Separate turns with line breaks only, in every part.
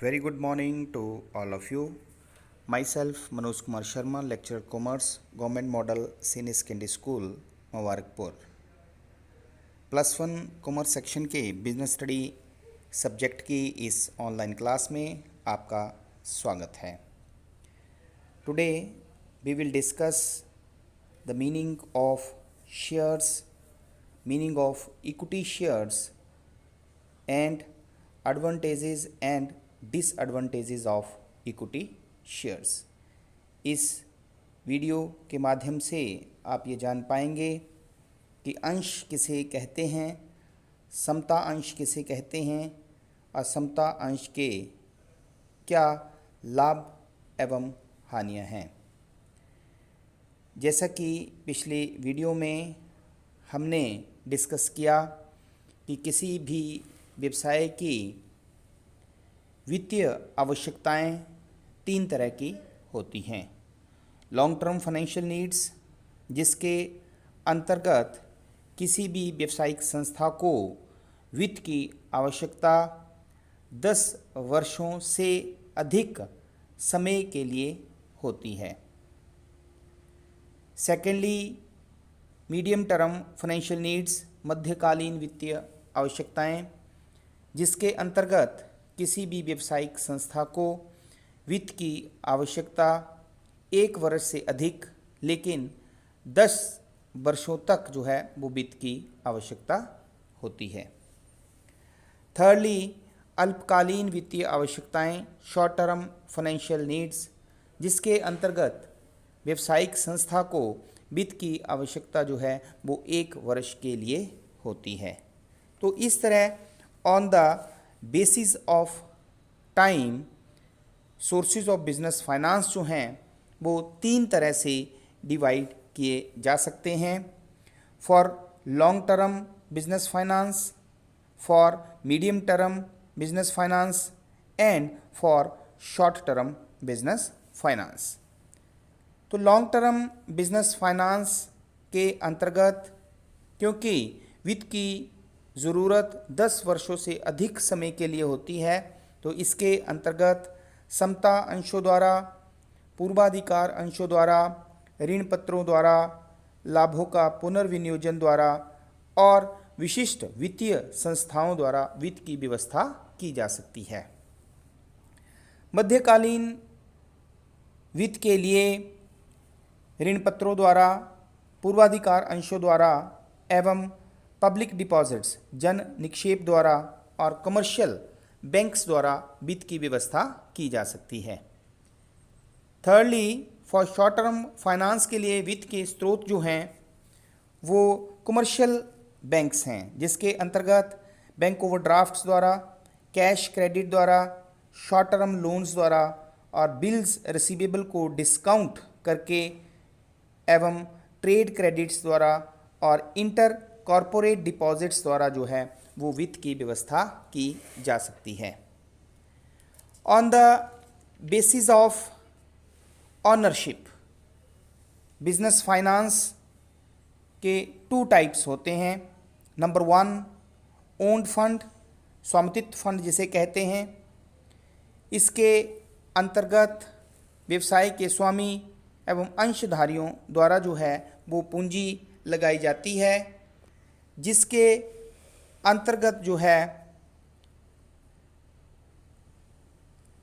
Very good morning to all of you. Myself Manoj Kumar Sharma, lecturer Commerce, Government Model Senior Secondary School, मुबारकपुर। +1 commerce section के business study subject की इस online class में आपका स्वागत है। Today we will discuss the meaning of shares, meaning of equity shares and advantages and disadvantages of equity shares. इस video के माध्यम से आप ये जान पाएंगे कि अंश किसे कहते हैं, समता अंश किसे कहते हैं, असमता अंश के क्या लाभ एवं हानियां हैं। जैसा कि पिछले वीडियो में हमने डिस्कस किया कि किसी भी व्यवसाय की वित्तीय आवश्यकताएं 3 तरह की होती हैं। लॉन्ग टर्म फाइनेंशियल नीड्स, जिसके अंतर्गत किसी भी व्यावसायिक संस्था को वित्त की आवश्यकता 10 वर्षों से अधिक समय के लिए होती है। Secondly, medium term financial needs, मध्यकालीन वित्तीय आवश्यकताएं, जिसके अंतर्गत किसी भी व्यावसायिक संस्था को वित्त की आवश्यकता 1 वर्ष से अधिक लेकिन 10 वर्षों तक जो है वो वित्त की आवश्यकता होती है। थर्डली, अल्पकालीन वित्तीय आवश्यकताएं, शॉर्ट टर्म फाइनेंशियल नीड्स, जिसके अंतर्गत व्यावसायिक संस्था को वित्त की आवश्यकता जो है वो 1 वर्ष के लिए होती है। तो इस तरह on the basis of time sources of business finance जो हैं वो 3 तरह से डिवाइड किए जा सकते हैं। For long term business finance, for medium term business finance and for short term business finance. तो लॉन्ग टर्म बिजनेस फाइनेंस के अंतर्गत क्योंकि वित्त की ज़रूरत 10 वर्षों से अधिक समय के लिए होती है, तो इसके अंतर्गत समता अंशों द्वारा, पूर्वाधिकार अंशों द्वारा, ऋण पत्रों द्वारा, लाभों का पुनर्विनियोजन द्वारा और विशिष्ट वित्तीय संस्थाओं द्वारा वित्त की व्यवस्था की जा सकती है। मध्यकालीन वित्त के लिए ऋण पत्रों द्वारा, पूर्वाधिकार अंशों द्वारा एवं पब्लिक डिपॉजिट्स, जन निक्षेप द्वारा और कमर्शियल बैंक्स द्वारा वित्त की व्यवस्था की जा सकती है। Thirdly, for short term finance के लिए वित्त के स्रोत जो हैं वो कमर्शियल बैंक्स हैं, जिसके अंतर्गत बैंक ओवरड्राफ्ट्स द्वारा, कैश क्रेडिट द्वारा, शॉर्ट टर्म लोन्स द्वारा और बिल्स रिसीवेबल को डिस्काउंट करके एवं ट्रेड क्रेडिट्स द्वारा और इंटर कॉरपोरेट डिपॉजिट्स द्वारा जो है वो वित्त की व्यवस्था की जा सकती है। On the basis of ownership, business finance के 2 टाइप्स होते हैं। नंबर 1, ओन्ड फंड, स्वामित्व फंड जिसे कहते हैं। इसके अंतर्गत व्यवसाय के स्वामी एवं अंशधारियों द्वारा जो है वो पूंजी लगाई जाती है, जिसके अंतर्गत जो है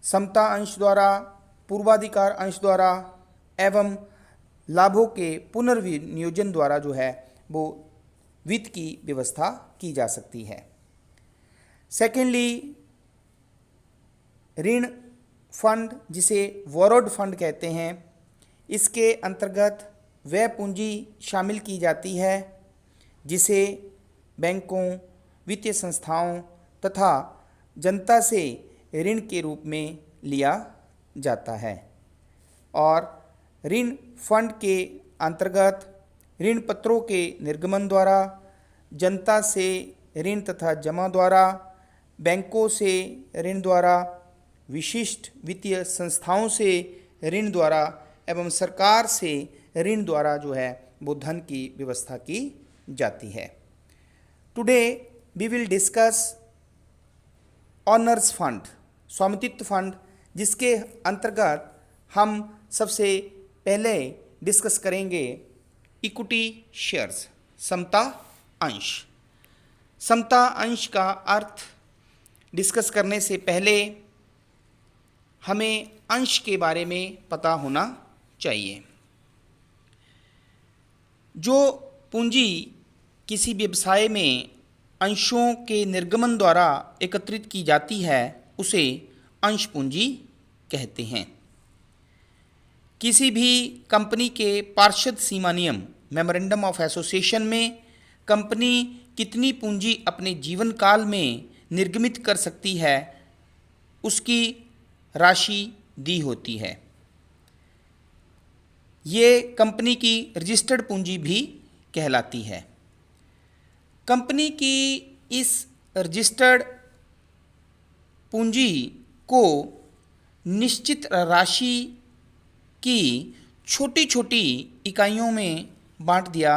समता अंश द्वारा, पूर्वाधिकार अंश द्वारा एवं लाभों के पुनर्विनियोजन द्वारा जो है वो वित्त की व्यवस्था की जा सकती है। सेकेंडली, ऋण फंड जिसे बोरोड फंड कहते हैं, इसके अंतर्गत वह पूंजी शामिल की जाती है जिसे बैंकों, वित्तीय संस्थाओं तथा जनता से ऋण के रूप में लिया जाता है। और ऋण फंड के अंतर्गत ऋण पत्रों के निर्गमन द्वारा, जनता से ऋण तथा जमा द्वारा, बैंकों से ऋण द्वारा, विशिष्ट वित्तीय संस्थाओं से ऋण द्वारा एवं सरकार से ऋण द्वारा जो है वो धन की व्यवस्था की जाती है। Today we will discuss owners fund, स्वामित्व फंड, जिसके अंतर्गत हम सबसे पहले डिस्कस करेंगे इक्विटी शेयर्स, समता अंश। समता अंश का अर्थ डिस्कस करने से पहले हमें अंश के बारे में पता होना चाहिए। जो पूंजी किसी व्यवसाय में अंशों के निर्गमन द्वारा एकत्रित की जाती है उसे अंश पूंजी कहते हैं। किसी भी कंपनी के पार्षद सीमा नियम मेमोरेंडम ऑफ एसोसिएशन में कंपनी कितनी पूंजी अपने जीवन काल में निर्गमित कर सकती है उसकी राशि दी होती है। ये कंपनी की रजिस्टर्ड पूंजी भी कहलाती है। कंपनी की इस रजिस्टर्ड पूंजी को निश्चित राशि की छोटी छोटी इकाइयों में बांट दिया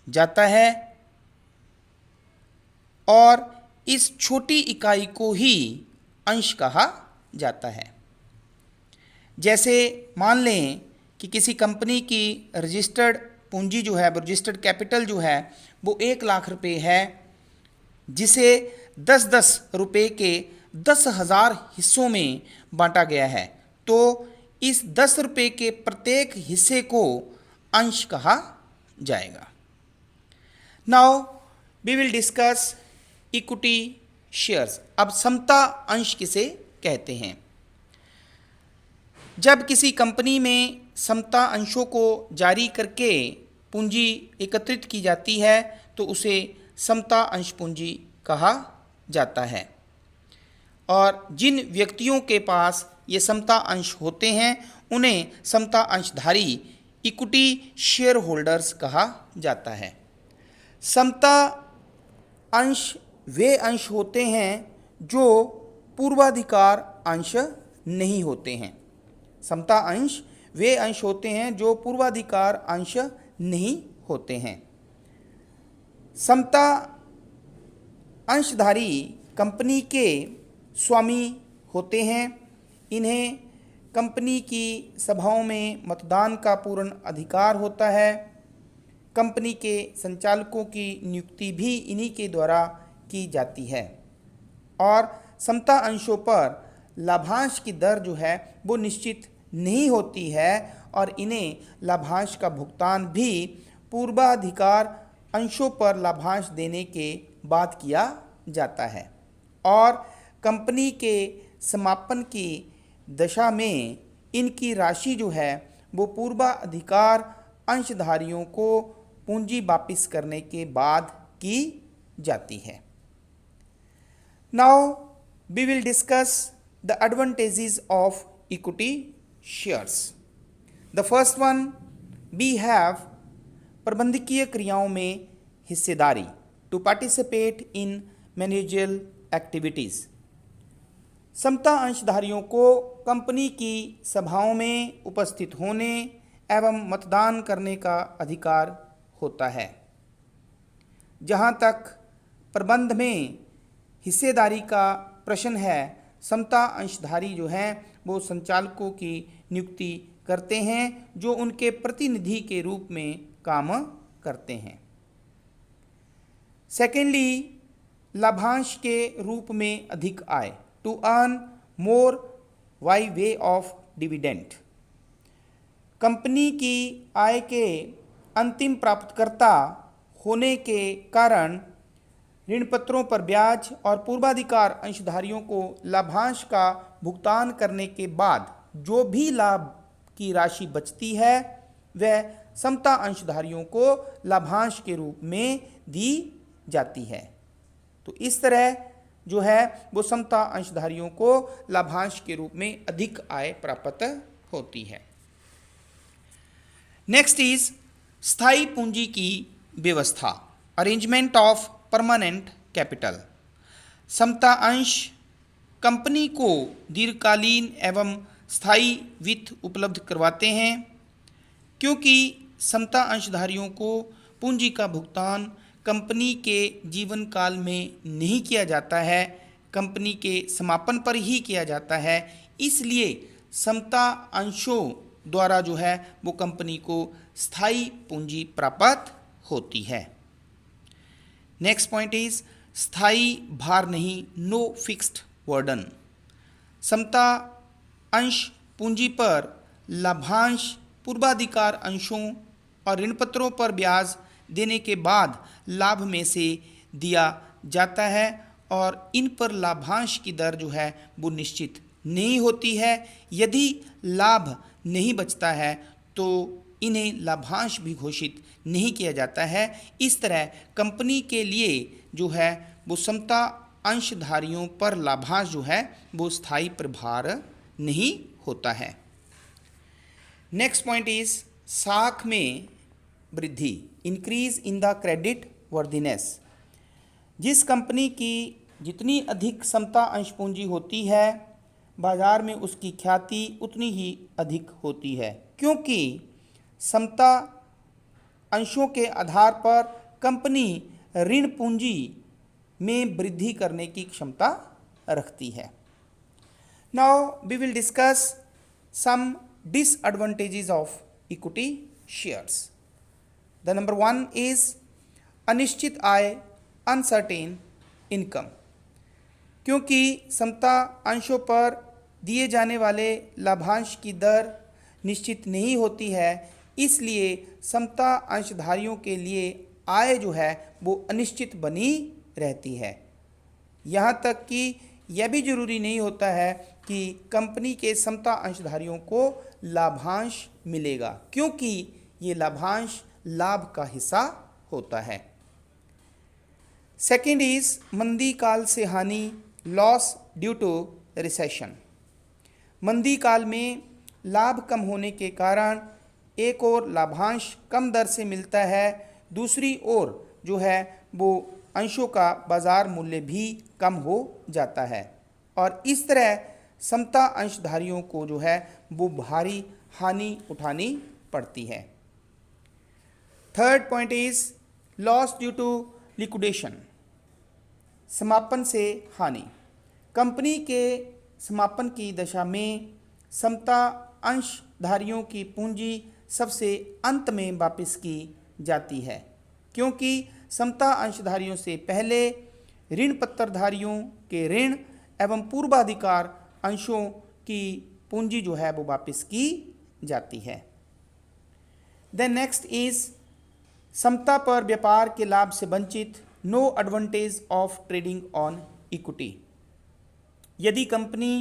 जाता है और इस छोटी इकाई को ही अंश कहा जाता है। जैसे मान लें कि किसी कंपनी की रजिस्टर्ड पूंजी जो है, रजिस्टर्ड कैपिटल जो है वो 1 लाख रुपए है, जिसे 10-10 रुपए के 10,000 हिस्सों में बांटा गया है, तो इस 10 रुपए के प्रत्येक हिस्से को अंश कहा जाएगा। Now we will discuss equity shares. अब समता अंश किसे कहते हैं? जब किसी कंपनी में समता अंशों को जारी करके पूंजी एकत्रित की जाती है तो उसे समता अंश पूंजी कहा जाता है। और जिन व्यक्तियों के पास ये समता अंश होते हैं उन्हें समता अंशधारी इक्विटी शेयर होल्डर्स कहा जाता है। समता अंश वे अंश होते हैं जो पूर्वाधिकार अंश नहीं होते हैं। समता अंश वे अंश होते हैं जो पूर्वाधिकार अंश नहीं होते हैं। समता अंशधारी कंपनी के स्वामी होते हैं। इन्हें कंपनी की सभाओं में मतदान का पूर्ण अधिकार होता है। कंपनी के संचालकों की नियुक्ति भी इन्हीं के द्वारा की जाती है और समता अंशों पर लाभांश की दर जो है वो निश्चित नहीं होती है और इन्हें लाभांश का भुगतान भी पूर्वाधिकार अंशों पर लाभांश देने के बाद किया जाता है और कंपनी के समापन की दशा में इनकी राशि जो है वो पूर्वाधिकार अंशधारियों को पूंजी वापस करने के बाद की जाती है। Now we will discuss the advantages of equity shares. The first one, we have प्रबंधकीय क्रियाओं में हिस्सेदारी, to participate in managerial activities. समता अंशधारियों को कंपनी की सभाओं में उपस्थित होने एवं मतदान करने का अधिकार होता है। जहाँ तक प्रबंध में हिस्सेदारी का प्रश्न है, समता अंशधारी जो हैं वो संचालकों की नियुक्ति करते हैं जो उनके प्रतिनिधि के रूप में काम करते हैं। सेकेंडली, लाभांश के रूप में अधिक आय, to earn more by way of dividend. Company की आय के अंतिम प्राप्तकर्ता होने के कारण ऋण पत्रों पर ब्याज और पूर्वाधिकार अंशधारियों को लाभांश का भुगतान करने के बाद जो भी लाभ की राशि बचती है वह समता अंशधारियों को लाभांश के रूप में दी जाती है। तो इस तरह जो है वो समता अंशधारियों को लाभांश के रूप में अधिक आय प्राप्त होती है। नेक्स्ट इज स्थायी पूंजी की व्यवस्था, अरेंजमेंट ऑफ परमानेंट कैपिटल। समता अंश कंपनी को दीर्घकालीन एवं स्थायी वित्त उपलब्ध करवाते हैं। क्योंकि समता अंशधारियों को पूंजी का भुगतान कंपनी के जीवन काल में नहीं किया जाता है, कंपनी के समापन पर ही किया जाता है, इसलिए समता अंशों द्वारा जो है वो कंपनी को स्थायी पूंजी प्राप्त होती है। नेक्स्ट पॉइंट इज स्थायी भार नहीं, नो फिक्स्ड बर्डन। समता अंश पूंजी पर लाभांश, पूर्वाधिकार अंशों और ऋण पत्रों पर ब्याज देने के बाद लाभ में से दिया जाता है और इन पर लाभांश की दर जो है वो निश्चित नहीं होती है। यदि लाभ नहीं बचता है तो इन्हें लाभांश भी घोषित नहीं किया जाता है। इस तरह कंपनी के लिए जो है वो समता अंशधारियों पर लाभांश जो है वो स्थायी प्रभार नहीं होता है। नेक्स्ट पॉइंट इज साख में वृद्धि, increase in the credit worthiness. जिस कंपनी की जितनी अधिक समता अंश पूंजी होती है, बाजार में उसकी ख्याति उतनी ही अधिक होती है, क्योंकि समता अंशों के आधार पर कंपनी ऋण पूंजी में वृद्धि करने की क्षमता रखती है। Now we will discuss some disadvantages of equity shares. The number one is अनिश्चित आय, uncertain income। क्योंकि समता अंशों पर दिए जाने वाले लाभांश की दर निश्चित नहीं होती है, इसलिए समता अंशधारियों के लिए आय जो है वो अनिश्चित बनी रहती है। यहाँ तक कि यह भी जरूरी नहीं होता है कि कंपनी के समता अंशधारियों को लाभांश मिलेगा, क्योंकि ये लाभांश लाभ का हिस्सा होता है। सेकेंड इज मंदी काल से हानि, लॉस ड्यू टू रिसेशन। मंदी काल में लाभ कम होने के कारण एक और लाभांश कम दर से मिलता है, दूसरी ओर जो है वो अंशों का बाजार मूल्य भी कम हो जाता है और इस तरह समता अंशधारियों को जो है वो भारी हानि उठानी पड़ती है। Third point is loss due to liquidation, समापन से हानि। कंपनी के समापन की दशा में समता अंशधारियों की पूंजी सबसे अंत में वापस की जाती है, क्योंकि समता अंशधारियों से पहले ऋण पत्रधारियों के ऋण एवं पूर्वाधिकार अंशों की पूंजी जो है वो वापस की जाती है। देन नेक्स्ट इज समता पर व्यापार के लाभ से वंचित, no advantage of trading on equity. यदि कंपनी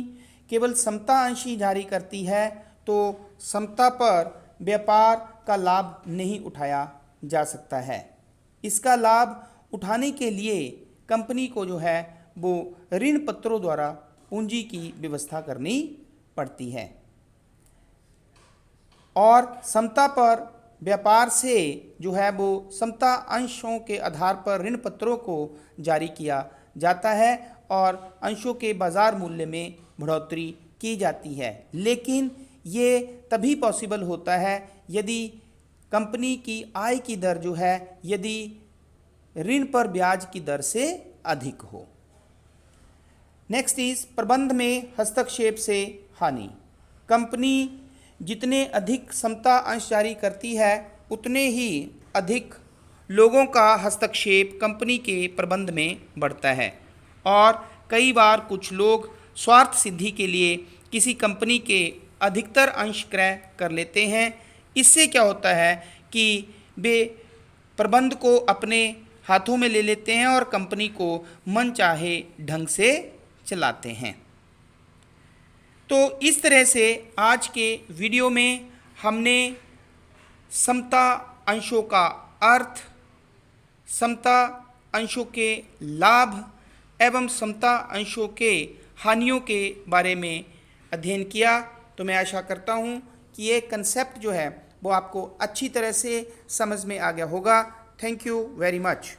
केवल समता अंश ही जारी करती है तो समता पर व्यापार का लाभ नहीं उठाया जा सकता है। इसका लाभ उठाने के लिए कंपनी को जो है वो ऋण पत्रों द्वारा पूंजी की व्यवस्था करनी पड़ती है और समता पर व्यापार से जो है वो समता अंशों के आधार पर ऋण पत्रों को जारी किया जाता है और अंशों के बाजार मूल्य में बढ़ोतरी की जाती है, लेकिन ये तभी पॉसिबल होता है यदि कंपनी की आय की दर जो है यदि ऋण पर ब्याज की दर से अधिक हो। नेक्स्ट इज प्रबंध में हस्तक्षेप से हानि। कंपनी जितने अधिक समता अंश जारी करती है उतने ही अधिक लोगों का हस्तक्षेप कंपनी के प्रबंध में बढ़ता है और कई बार कुछ लोग स्वार्थ सिद्धि के लिए किसी कंपनी के अधिकतर अंश क्रय कर लेते हैं। इससे क्या होता है कि वे प्रबंध को अपने हाथों में ले लेते हैं और कंपनी को मनचाहे ढंग से चलाते हैं। तो इस तरह से आज के वीडियो में हमने समता अंशों का अर्थ, समता अंशों के लाभ एवं समता अंशों के हानियों के बारे में अध्ययन किया। तो मैं आशा करता हूँ कि ये कंसेप्ट जो है वो आपको अच्छी तरह से समझ में आ गया होगा। Thank you very much.